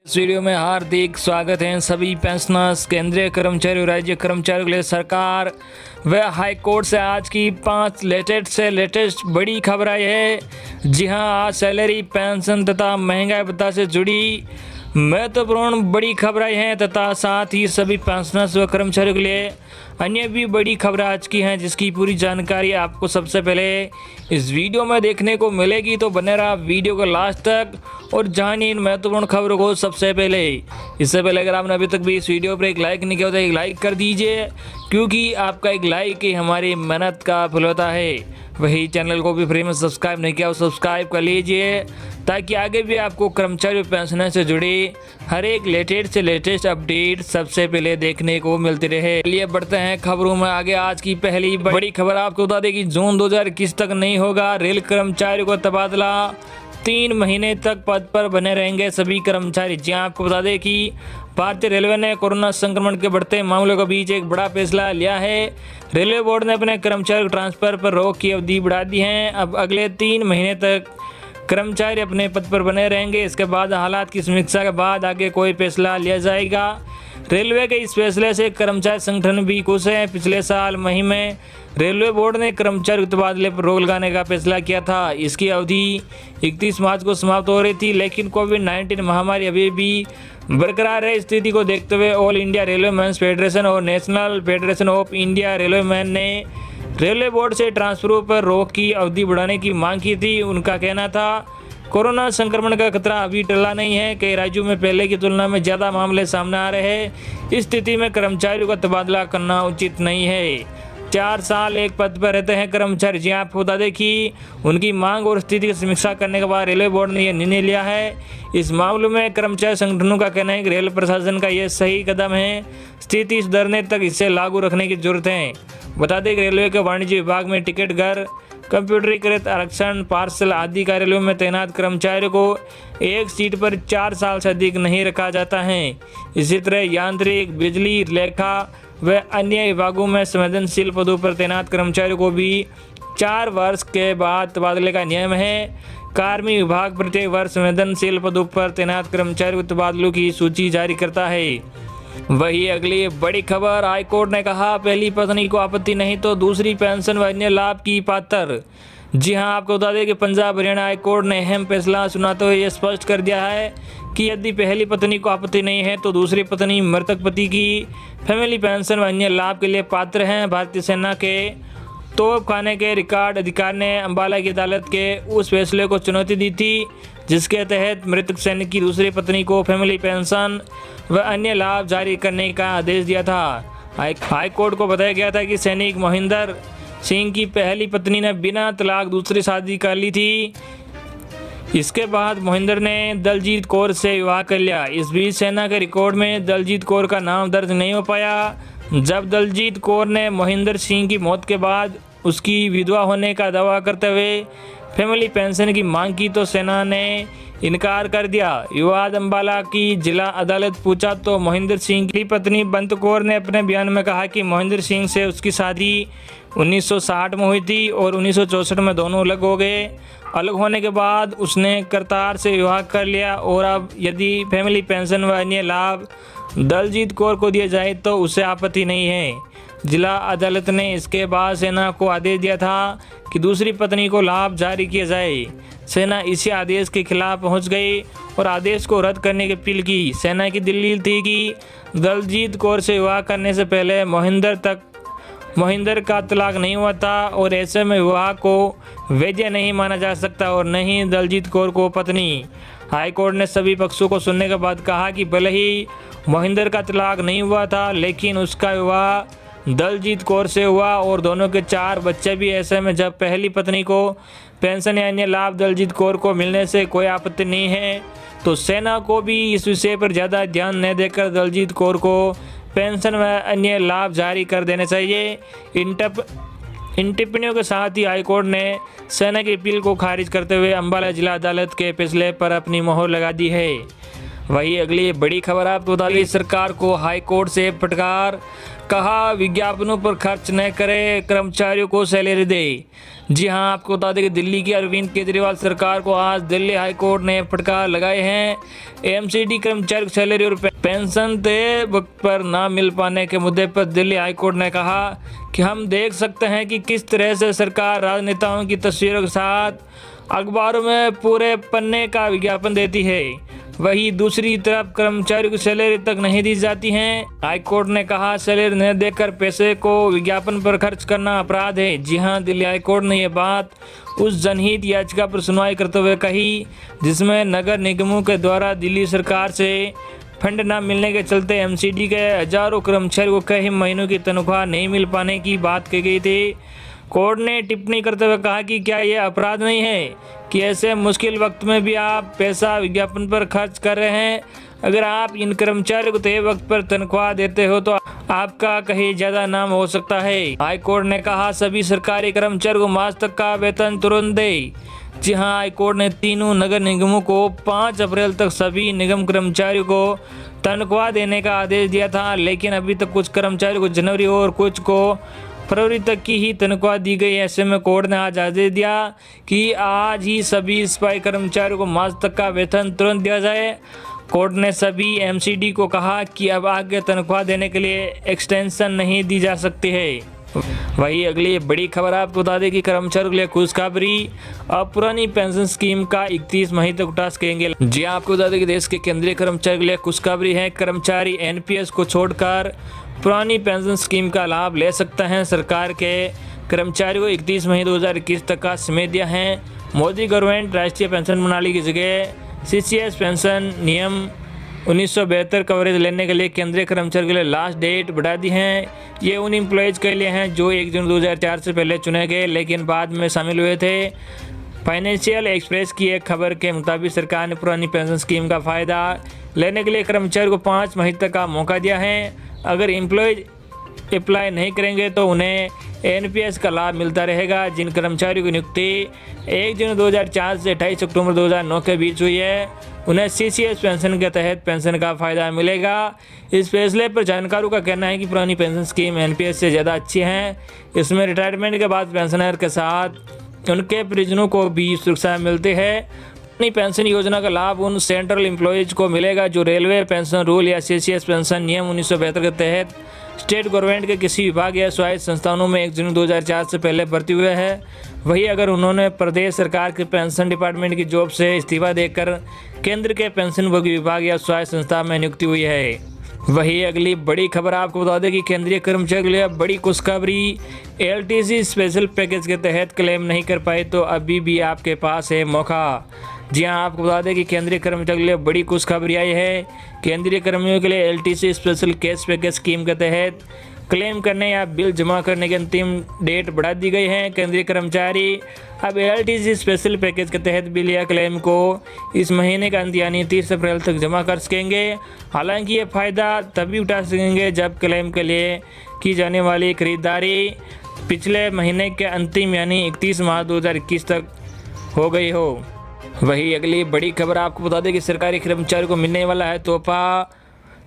इस वीडियो में हार्दिक स्वागत है सभी पेंशनर्स, केंद्रीय कर्मचारी और राज्य कर्मचारियों के लिए सरकार व हाई कोर्ट से आज की 5 लेटेस्ट बड़ी खबर आई है। जी हां, आज सैलरी, पेंशन तथा महंगाई भत्ता से जुड़ी महत्वपूर्ण बड़ी खबर आई हैं तथा साथ ही सभी पेंशनर्स व कर्मचारियों के लिए अन्य भी बड़ी खबर आज की हैं, जिसकी पूरी जानकारी आपको सबसे पहले इस वीडियो में देखने को मिलेगी। तो बने रहा वीडियो को लास्ट तक और जानिए इन महत्वपूर्ण खबरों को सबसे पहले। इससे पहले अगर आपने अभी तक भी इस वीडियो पर एक लाइक नहीं किया तो एक लाइक कर दीजिए, क्योंकि आपका एक लाइक ही हमारी मेहनत का फल होता है। वही चैनल को भी फ्री में सब्सक्राइब नहीं किया, सब्सक्राइब कर लीजिए ताकि आगे भी आपको कर्मचारी पेंशन से जुड़ी हर एक लेटेस्ट अपडेट सबसे पहले देखने को मिलती रहे। चलिए बढ़ते हैं खबरों में आगे। आज की पहली बड़ी खबर आपको बता दें कि जून 2021 तक नहीं होगा रेल कर्मचारियों का तबादला, 3 महीने तक पद पर बने रहेंगे सभी कर्मचारी। जी आपको बता दें कि भारतीय रेलवे ने कोरोना संक्रमण के बढ़ते मामलों के बीच एक बड़ा फैसला लिया है। रेलवे बोर्ड ने अपने कर्मचारी ट्रांसफर पर रोक की अवधि बढ़ा दी है। अब अगले 3 महीने तक कर्मचारी अपने पद पर बने रहेंगे। इसके बाद हालात की समीक्षा के बाद आगे कोई फैसला लिया जाएगा। रेलवे के इस फैसले से कर्मचारी संगठन भी खुश हैं। पिछले साल मई में रेलवे बोर्ड ने कर्मचारी तबादले पर रोक लगाने का फैसला किया था। इसकी अवधि 31 मार्च को समाप्त हो रही थी, लेकिन कोविड-19 महामारी अभी भी बरकरार है। स्थिति को देखते हुए all India railway men's federation और national federation of India railway man ने रेलवे बोर्ड से ट्रांसफरों पर रोक की अवधि बढ़ाने की मांग की थी। उनका कहना था कोरोना संक्रमण का खतरा अभी टला नहीं है। कई राज्यों में पहले की तुलना में ज़्यादा मामले सामने आ रहे हैं। इस स्थिति में कर्मचारियों का तबादला करना उचित नहीं है। 4 साल एक पद पर रहते हैं कर्मचारी। जी आपको बता दें कि उनकी मांग और स्थिति की समीक्षा करने के बाद रेलवे बोर्ड ने यह निर्णय लिया है। इस मामले में कर्मचारी संगठनों का कहना है कि रेल प्रशासन का यह सही कदम है। स्थिति सुधरने तक इसे लागू रखने की जरूरत है। बता दें कि रेलवे के वाणिज्य विभाग में टिकट घर, कंप्यूटरीकृत आरक्षण, पार्सल आदि कार्यालयों में तैनात कर्मचारियों को एक सीट पर 4 साल से अधिक नहीं रखा जाता है। इसी तरह यांत्रिक, बिजली, लेखा व अन्य विभागों में संवेदनशील पदों पर तैनात कर्मचारियों को भी 4 वर्ष के बाद तबादले का नियम है। कार्मिक विभाग प्रत्येक वर्ष संवेदनशील पदों पर तैनात कर्मचारियों के तबादलों की सूची जारी करता है। वही अगली बड़ी खबर, हाईकोर्ट ने कहा पहली पत्नी को आपत्ति नहीं तो दूसरी पेंशन व अन्य लाभ की पात्र। जी हां, आपको बता दें कि पंजाब हरियाणा हाईकोर्ट ने अहम फैसला सुनाते हुए यह स्पष्ट कर दिया है कि यदि पहली पत्नी को आपत्ति नहीं है तो दूसरी पत्नी मृतक पति की फैमिली पेंशन व अन्य लाभ के लिए पात्र हैं। भारतीय सेना के तोप खाने के रिकॉर्ड अधिकारी ने अम्बाला की अदालत के उस फैसले को चुनौती दी थी, जिसके तहत मृतक सैनिक की दूसरी पत्नी को फैमिली पेंशन व अन्य लाभ जारी करने का आदेश दिया था। हाई कोर्ट को बताया गया था कि सैनिक मोहिंदर सिंह की पहली पत्नी ने बिना तलाक दूसरी शादी कर ली थी। इसके बाद मोहिंदर ने दलजीत कौर से विवाह कर लिया। इस बीच सेना के रिकॉर्ड में दलजीत कौर का नाम दर्ज नहीं हो पाया। जब दलजीत कौर ने मोहिंदर सिंह की मौत के बाद उसकी विधवा होने का दावा करते हुए फैमिली पेंशन की मांग की तो सेना ने इनकार कर दिया। विवाद अम्बाला की जिला अदालत पूछा तो मोहिंदर सिंह की पत्नी बंत कौर ने अपने बयान में कहा कि मोहिंदर सिंह से उसकी शादी 1960 में हुई थी और 1964 में दोनों अलग हो गए। अलग होने के बाद उसने करतार से विवाह कर लिया और अब यदि फैमिली पेंशन व अन्य लाभ दलजीत कौर को दिए जाए तो उसे आपत्ति नहीं है। जिला अदालत ने इसके बाद सेना को आदेश दिया था कि दूसरी पत्नी को लाभ जारी किया जाए। सेना इसी आदेश के खिलाफ पहुंच गई और आदेश को रद्द करने की अपील की। सेना की दलील थी कि दलजीत कौर से विवाह करने से पहले मोहिंदर का तलाक नहीं हुआ था और ऐसे में विवाह को वैध नहीं माना जा सकता और न ही दलजीत कौर को पत्नी। हाईकोर्ट ने सभी पक्षों को सुनने के बाद कहा कि भले ही मोहिंदर का तलाक नहीं हुआ था, लेकिन उसका विवाह दलजीत कौर से हुआ और दोनों के 4 बच्चे भी। ऐसे में जब पहली पत्नी को पेंशन या अन्य लाभ दलजीत कौर को मिलने से कोई आपत्ति नहीं है तो सेना को भी इस विषय पर ज़्यादा ध्यान न देकर दलजीत कौर को पेंशन व अन्य लाभ जारी कर देने चाहिए। इन टिप्पणियों के साथ ही हाईकोर्ट ने सेना की अपील को खारिज करते हुए अम्बाला जिला अदालत के फैसले पर अपनी मोहर लगा दी है। वही अगली बड़ी खबर आपको बता दें, सरकार को हाई कोर्ट से फटकार, कहा विज्ञापनों पर खर्च न करे, कर्मचारियों को सैलरी दे। जी हां, आपको बता दें कि दिल्ली की अरविंद केजरीवाल सरकार को आज दिल्ली हाई कोर्ट ने फटकार लगाए हैं। एमसीडी कर्मचारी को सैलरी और पेंशन तय वक्त पर ना मिल पाने के मुद्दे पर दिल्ली हाई कोर्ट ने कहा कि हम देख सकते हैं कि किस तरह से सरकार राजनेताओं की तस्वीरों के साथ अखबारों में पूरे पन्ने का विज्ञापन देती है, वहीं दूसरी तरफ कर्मचारियों को सैलरी तक नहीं दी जाती है। हाईकोर्ट ने कहा सैलरी न देकर पैसे को विज्ञापन पर खर्च करना अपराध है। जी हां, दिल्ली हाईकोर्ट ने यह बात उस जनहित याचिका पर सुनवाई करते हुए कही जिसमें नगर निगमों के द्वारा दिल्ली सरकार से फंड न मिलने के चलते एमसीडी के हजारों कर्मचारियों को कई महीनों की तनख्वाह नहीं मिल पाने की बात कही गई थी। कोर्ट ने टिप्पणी करते हुए कहा कि क्या यह अपराध नहीं है कि ऐसे मुश्किल वक्त में भी आप पैसा विज्ञापन पर खर्च कर रहे हैं। अगर आप इन कर्मचारियों को तय वक्त पर तनख्वाह देते हो तो आपका कहीं ज़्यादा नाम हो सकता है। हाई कोर्ट ने कहा सभी सरकारी कर्मचारियों को मार्च तक का वेतन तुरंत दे। जी हां, हाई कोर्ट ने तीनों नगर निगमों को 5 अप्रैल तक सभी निगम कर्मचारियों को तनख्वाह देने का आदेश दिया था, लेकिन अभी तक कुछ कर्मचारियों को जनवरी और कुछ को फरवरी तक की ही तनख्वाह दी गई। ऐसे में कोर्ट ने आज आदेश दिया कि आज ही सभी सफाई कर्मचारियों को मार्च तक का वेतन तुरंत दिया जाए। कोर्ट ने सभी एमसीडी को कहा कि अब आगे तनख्वाह देने के लिए एक्सटेंशन नहीं दी जा सकती है। वही अगली बड़ी खबर आपको बता दें कि कर्मचारियों के लिए खुशखबरी, अब पुरानी पेंशन स्कीम का 31 मई तक उठा सकेंगे। जी आपको बता दें कि देश के केंद्रीय कर्मचारियों के लिए खुशखबरी है। कर्मचारी एनपीएस को छोड़कर पुरानी पेंशन स्कीम का लाभ ले सकते हैं। सरकार के कर्मचारियों को 31 मई 2021 तक का समय दिया है। मोदी गवर्नमेंट राष्ट्रीय पेंशन प्रणाली की जगह सीसीएस पेंशन नियम 1972 कवरेज लेने के लिए केंद्रीय कर्मचारियों के लिए लास्ट डेट बढ़ा दी है। ये उन एम्प्लॉयज़ के लिए हैं जो 1 जून 2004 से पहले चुने गए लेकिन बाद में शामिल हुए थे। फाइनेंशियल एक्सप्रेस की एक खबर के मुताबिक सरकार ने पुरानी पेंशन स्कीम का फ़ायदा लेने के लिए कर्मचारियों को 5 मई तक का मौका दिया है। अगर एम्प्लॉयज़ अप्लाई नहीं करेंगे तो उन्हें एनपीएस का लाभ मिलता रहेगा। जिन कर्मचारियों की नियुक्ति 1 जून 2004 से 28 अक्टूबर 2009 के बीच हुई है उन्हें सीसीएस पेंशन के तहत पेंशन का फ़ायदा मिलेगा। इस फैसले पर जानकारों का कहना है कि पुरानी पेंशन स्कीम एनपीएस से ज़्यादा अच्छी है। इसमें रिटायरमेंट के बाद पेंशनर के साथ उनके परिजनों को भी सुरक्षा मिलती है। अपनी पेंशन योजना का लाभ उन सेंट्रल एम्प्लॉयज़ को मिलेगा जो रेलवे पेंशन रूल या सीसीएस पेंशन नियम 1972 के तहत स्टेट गवर्नमेंट के किसी विभाग या स्वायत्त संस्थानों में 1 जून 2004 से पहले भर्ती हुए हैं। वही अगर उन्होंने प्रदेश सरकार के पेंशन डिपार्टमेंट की जॉब से इस्तीफा देकर केंद्र के पेंशन विभाग या स्वायत्त संस्था में नियुक्ति हुई है। वही अगली बड़ी खबर आपको बता दें कि केंद्रीय कर्मचारियों के लिए बड़ी खुशखबरी, एलटीसी स्पेशल पैकेज के तहत क्लेम नहीं कर पाए तो अभी भी आपके पास है मौका। जी हां, आपको बता दें कि केंद्रीय कर्मचारियों के लिए बड़ी खुशखबरी आई है। केंद्रीय कर्मियों के लिए LTC special cash package scheme के तहत क्लेम करने या बिल जमा करने की अंतिम डेट बढ़ा दी गई है। केंद्रीय कर्मचारी अब एलटीसी स्पेशल पैकेज के तहत बिल या क्लेम को इस महीने का अंत यानी 30 अप्रैल तक जमा कर सकेंगे। हालांकि ये फ़ायदा तभी उठा सकेंगे जब क्लेम के लिए की जाने वाली खरीदारी पिछले महीने के अंतिम यानी 31 मार्च 2021 तक हो गई हो। वही अगली बड़ी खबर आपको बता दें कि सरकारी कर्मचारियों को मिलने वाला है तोहफा,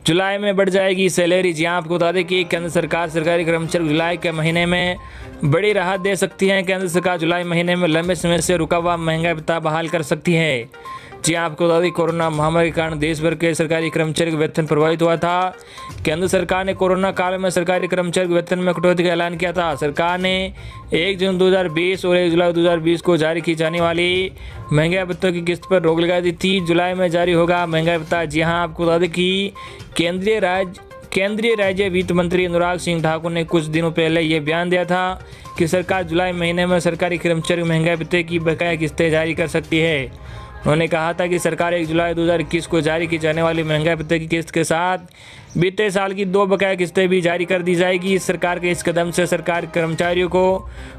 जुलाई में बढ़ जाएगी सैलरी। जी हां, आपको बता दें कि केंद्र सरकार सरकारी कर्मचारियों को जुलाई के महीने में बड़ी राहत दे सकती है। केंद्र सरकार जुलाई महीने में लंबे समय से रुका हुआ महंगाई भत्ता बहाल कर सकती है। जी हां, आपको बता दें कोरोना महामारी के कारण देश भर के सरकारी कर्मचारियों का वेतन प्रभावित हुआ था। केंद्र सरकार ने कोरोना काल में सरकारी कर्मचारियों के वेतन में कटौती का ऐलान किया था। सरकार ने 1 जून 2020 और 1 जुलाई 2020 को जारी की जाने वाली महंगाई भत्तों की किस्त पर रोक लगा दी थी। जुलाई में जारी होगा महंगाई भत्ता। जी हाँ, आपको बता दें कि केंद्रीय राज्य वित्त मंत्री अनुराग सिंह ठाकुर ने कुछ दिनों पहले ये बयान दिया था कि सरकार जुलाई महीने में सरकारी कर्मचारियों महंगाई भत्ते की बकाया किस्तें जारी कर सकती है। उन्होंने कहा था कि सरकार 1 जुलाई 2021 को जारी की जाने वाली महंगाई भत्ते की किस्त के साथ बीते साल की 2 बकाया किस्तें भी जारी कर दी जाएगी। सरकार के इस कदम से सरकारी कर्मचारियों को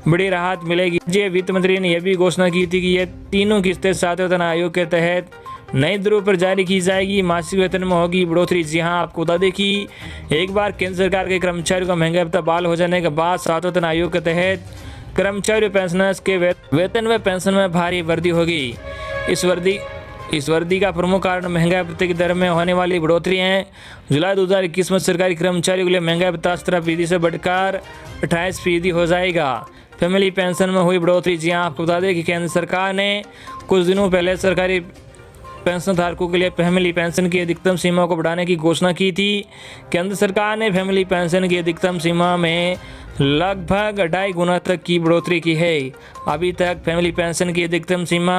बड़ी राहत मिलेगी। राज्य वित्त मंत्री ने यह भी घोषणा की थी कि ये तीनों किस्तें 7वें वेतन आयोग के तहत नई दरों पर जारी की जाएगी। मासिक वेतन में होगी बढ़ोतरी। जी हाँ, आपको बता दें कि एक बार केंद्र सरकार के कर्मचारियों का महंगाई भत्ता बहाल हो जाने के बाद 7वें वेतन आयोग के तहत कर्मचारियों पेंशनर्स के वेतन व पेंशन में भारी वृद्धि होगी। इस वृद्धि का प्रमुख कारण महंगाई भत्ते की दर में होने वाली बढ़ोतरी है। जुलाई 2021 में सरकारी कर्मचारियों के लिए महंगाई भत्ता 17% से बढ़कर 28% हो जाएगा। फैमिली पेंशन में हुई बढ़ोतरी। जी हाँ, आपको बता दें कि केंद्र सरकार ने कुछ दिनों पहले सरकारी पेंशन धारकों के लिए फैमिली पेंशन की अधिकतम सीमा को बढ़ाने की घोषणा की थी। केंद्र सरकार ने फैमिली पेंशन की अधिकतम सीमा में लगभग 2.5 गुना तक की बढ़ोतरी की है। अभी तक फैमिली पेंशन की अधिकतम सीमा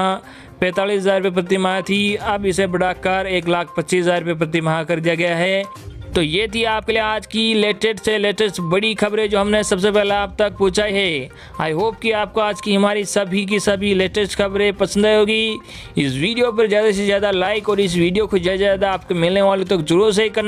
45,000 रुपये प्रति माह थी, अब इसे बढ़ाकर 1,25,000 रुपये प्रति माह कर दिया गया है। तो ये थी आपके लिए आज की लेटेस्ट से लेटेस्ट बड़ी खबरें जो हमने सबसे पहले आप तक पहुंचाई है। आई होप कि आपको आज की हमारी सभी की सभी लेटेस्ट खबरें पसंद आई होगी। इस वीडियो पर ज़्यादा से ज़्यादा लाइक और इस वीडियो को ज़्यादा से ज़्यादा आपको मिलने वाले तक जरूर से करना।